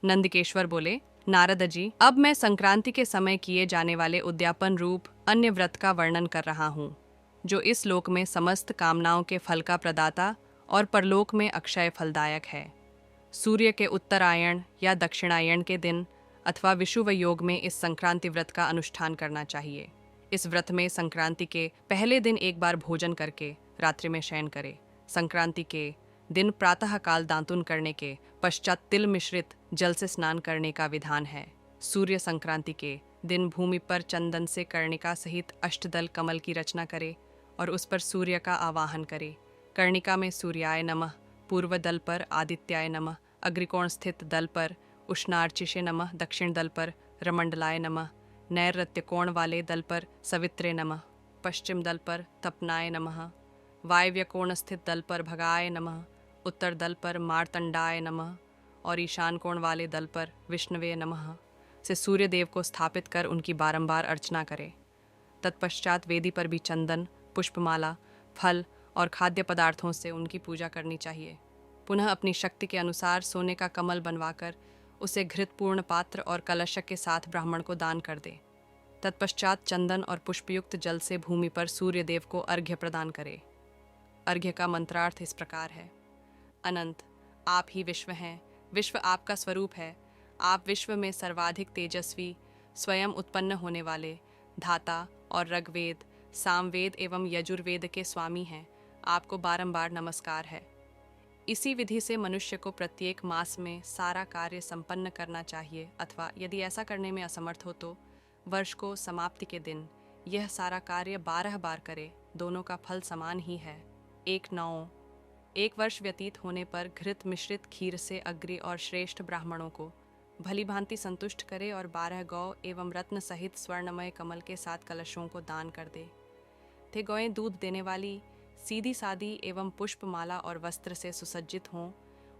नंदिकेश्वर बोले, नारद जी, अब मैं संक्रांति के समय किए जाने वाले उद्यापन रूप अन्य व्रत का वर्णन कर रहा हूँ, जो इस लोक में समस्त कामनाओं के फल का प्रदाता और परलोक में अक्षय फलदायक है। सूर्य के उत्तरायण या दक्षिणायण के दिन अथवा विषुव योग में इस संक्रांति व्रत का अनुष्ठान करना चाहिए। इस व्रत में संक्रांति के पहले दिन एक बार भोजन करके रात्रि में शयन करें। संक्रांति के दिन प्रातः काल दातुन करने के पश्चात तिल मिश्रित जल से स्नान करने का विधान है। सूर्य संक्रांति के दिन भूमि पर चंदन से कर्णिका सहित अष्टदल कमल की रचना करे और उस पर सूर्य का आवाहन करे। कर्णिका में सूर्याय नमः, पूर्व दल पर आदित्याय नमः, अग्रिकोण स्थित दल पर उष्णार्चिषे नमः, दक्षिण दल पर रमंडलाय नमः, नैऋत्य कोण वाले दल पर सवित्रे नमः, पश्चिम दल पर तपनाय नमः, वायव्य कोण स्थित दल पर भगाय नमः, उत्तर दल पर मार्तंडाय नमः और ईशान कोण वाले दल पर विष्णवे नमः से सूर्य देव को स्थापित कर उनकी बारंबार अर्चना करें। तत्पश्चात वेदी पर भी चंदन, पुष्पमाला, फल और खाद्य पदार्थों से उनकी पूजा करनी चाहिए। पुनः अपनी शक्ति के अनुसार सोने का कमल बनवाकर उसे घृतपूर्ण पात्र और कलश के साथ ब्राह्मण को दान कर दे। तत्पश्चात चंदन और पुष्पयुक्त जल से भूमि पर सूर्य देव को अर्घ्य प्रदान करे। अर्घ्य का मंत्रार्थ इस प्रकार है: अनंत, आप ही विश्व हैं, विश्व आपका स्वरूप है। आप विश्व में सर्वाधिक तेजस्वी, स्वयं उत्पन्न होने वाले, धाता और ऋग्वेद, सामवेद एवं यजुर्वेद के स्वामी हैं। आपको बारंबार नमस्कार है। इसी विधि से मनुष्य को प्रत्येक मास में सारा कार्य संपन्न करना चाहिए, अथवा यदि ऐसा करने में असमर्थ हो तो वर्ष को समाप्ति के दिन यह सारा कार्य 12 बार करे। दोनों का फल समान ही है। 1-9 एक वर्ष व्यतीत होने पर घृत मिश्रित खीर से अग्रि और श्रेष्ठ ब्राह्मणों को भली भांति संतुष्ट करे और 12 गौ एवं रत्न सहित स्वर्णमय कमल के साथ कलशों को दान कर दे। ते गौएं दूध देने वाली, सीधी सादी एवं पुष्पमाला और वस्त्र से सुसज्जित हों,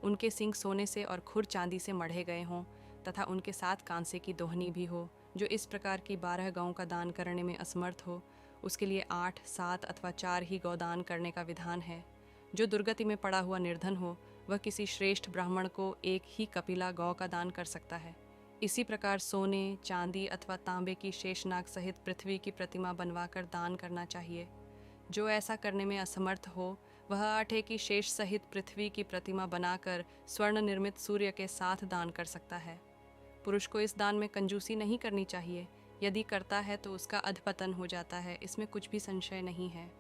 उनके सींग सोने से और खुर चांदी से मढ़े गए हों तथा उनके साथ कांसे की दोहनी भी हो। जो इस प्रकार की 12 गौं का दान करने में असमर्थ हो, उसके लिए 8, 7 अथवा 4 ही गौदान करने का विधान है। जो दुर्गति में पड़ा हुआ निर्धन हो, वह किसी श्रेष्ठ ब्राह्मण को एक ही कपिला गौ का दान कर सकता है। इसी प्रकार सोने, चांदी अथवा तांबे की शेषनाग सहित पृथ्वी की प्रतिमा बनवाकर दान करना चाहिए। जो ऐसा करने में असमर्थ हो, वह 8 की शेष सहित पृथ्वी की प्रतिमा बनाकर स्वर्ण निर्मित सूर्य के साथ दान कर सकता है। पुरुष को इस दान में कंजूसी नहीं करनी चाहिए। यदि करता है तो उसका अधपतन हो जाता है, इसमें कुछ भी संशय नहीं है।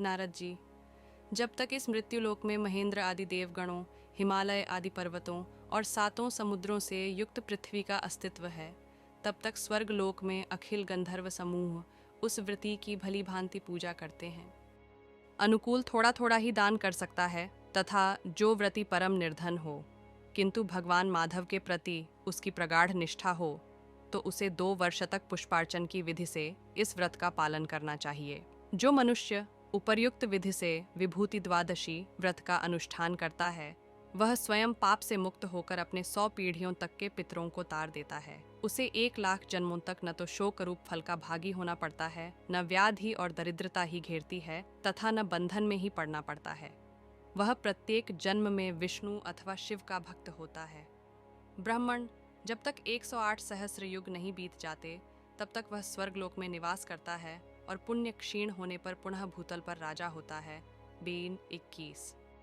नारद जी, जब तक इस मृत्युलोक में महेंद्र आदि देवगणों, हिमालय आदि पर्वतों और 7 समुद्रों से युक्त पृथ्वी का अस्तित्व है, तब तक स्वर्ग लोक में अखिल गंधर्व समूह उस व्रती की भली भांति पूजा करते हैं। अनुकूल थोड़ा थोड़ा ही दान कर सकता है तथा जो व्रती परम निर्धन हो, किंतु भगवान माधव के प्रति उसकी प्रगाढ़ निष्ठा हो, तो उसे 2 वर्ष तक पुष्पार्चन की विधि से इस व्रत का पालन करना चाहिए। जो मनुष्य उपर्युक्त विधि से विभूति द्वादशी व्रत का अनुष्ठान करता है, वह स्वयं पाप से मुक्त होकर अपने 100 पीढ़ियों तक के पितरों को तार देता है। उसे 1 लाख जन्मों तक न तो शोक रूप फल का भागी होना पड़ता है, न व्याधि और दरिद्रता ही घेरती है तथा न बंधन में ही पड़ना पड़ता है। वह प्रत्येक जन्म में विष्णु अथवा शिव का भक्त होता है। ब्राह्मण जब तक 108 सहस्र युग नहीं बीत जाते, तब तक वह स्वर्गलोक में निवास करता है और पुण्य क्षीण होने पर पुनः भूतल पर राजा होता है। बीन 21।